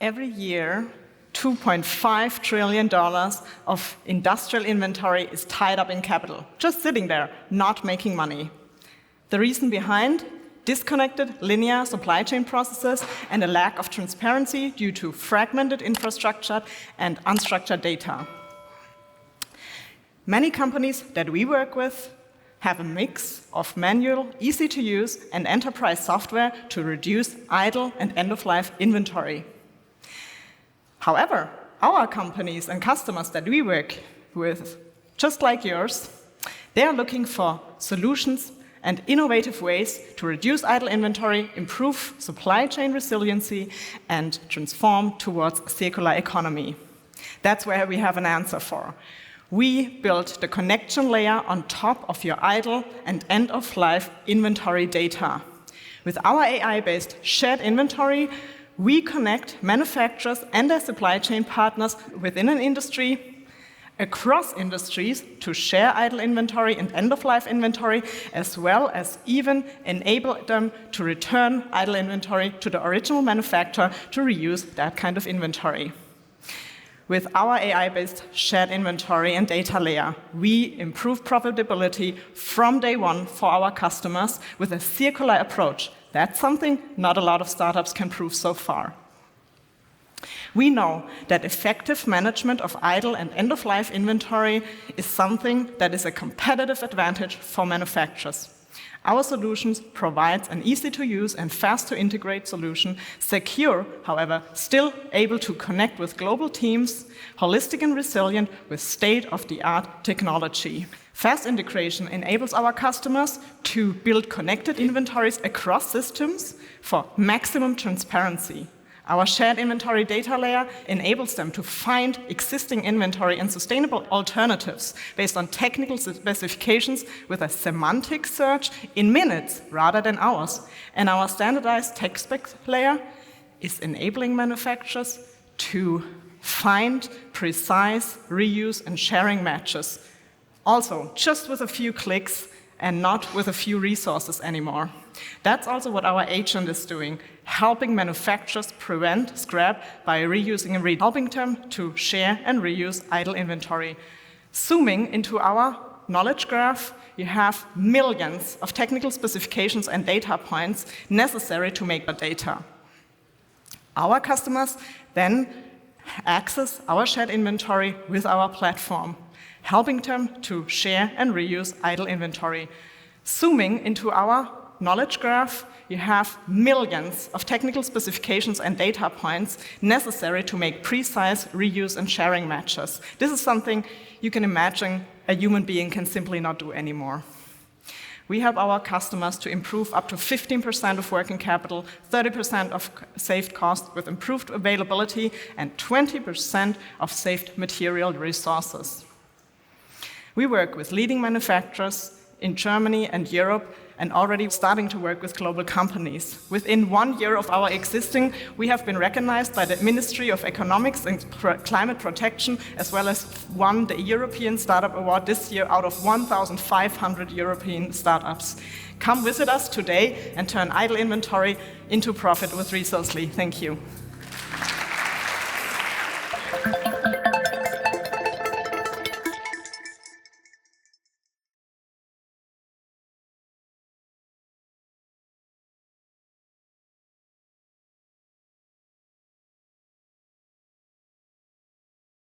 Every year, $2.5 trillion of industrial inventory is tied up in capital, just sitting there, not making money. The reason behind? Disconnected linear supply chain processes and a lack of transparency due to fragmented infrastructure and unstructured data. Many companies that we work with have a mix of manual, easy-to-use, and enterprise software to reduce idle and end-of-life inventory. However, our companies and customers that we work with, just like yours, they are looking for solutions and innovative ways to reduce idle inventory, improve supply chain resiliency, and transform towards a circular economy. That's where we have an answer for. We built the connection layer on top of your idle and end-of-life inventory data. With our AI-based shared inventory, we connect manufacturers and their supply chain partners within an industry, across industries, to share idle inventory and end-of-life inventory, as well as even enable them to return idle inventory to the original manufacturer to reuse that kind of inventory. With our AI-based shared inventory and data layer, we improve profitability from day one for our customers with a circular approach. That's something not a lot of startups can prove so far. We know that effective management of idle and end-of-life inventory is something that is a competitive advantage for manufacturers. Our solutions provide an easy-to-use and fast-to-integrate solution, secure, however, still able to connect with global teams, holistic and resilient with state-of-the-art technology. Fast integration enables our customers to build connected inventories across systems for maximum transparency. Our shared inventory data layer enables them to find existing inventory and sustainable alternatives based on technical specifications with a semantic search in minutes rather than hours. And our standardized tech spec layer is enabling manufacturers to find precise reuse and sharing matches. Also, just with a few clicks and not with a few resources anymore. That's also what our agent is doing, helping manufacturers prevent scrap by reusing and helping them to share and reuse idle inventory. Zooming into our knowledge graph, you have millions of technical specifications and data points necessary to make the data. Our customers then access our shared inventory with our platform, helping them to share and reuse idle inventory. Zooming into our knowledge graph, you have millions of technical specifications and data points necessary to make precise reuse and sharing matches. This is something you can imagine a human being can simply not do anymore. We help our customers to improve up to 15% of working capital, 30% of saved cost with improved availability, and 20% of saved material resources. We work with leading manufacturers in Germany and Europe and already starting to work with global companies. Within 1 year of our existing, we have been recognized by the Ministry of Economics and Climate Protection, as well as won the European Startup Award this year out of 1,500 European startups. Come visit us today and turn idle inventory into profit with Resourcely. Thank you.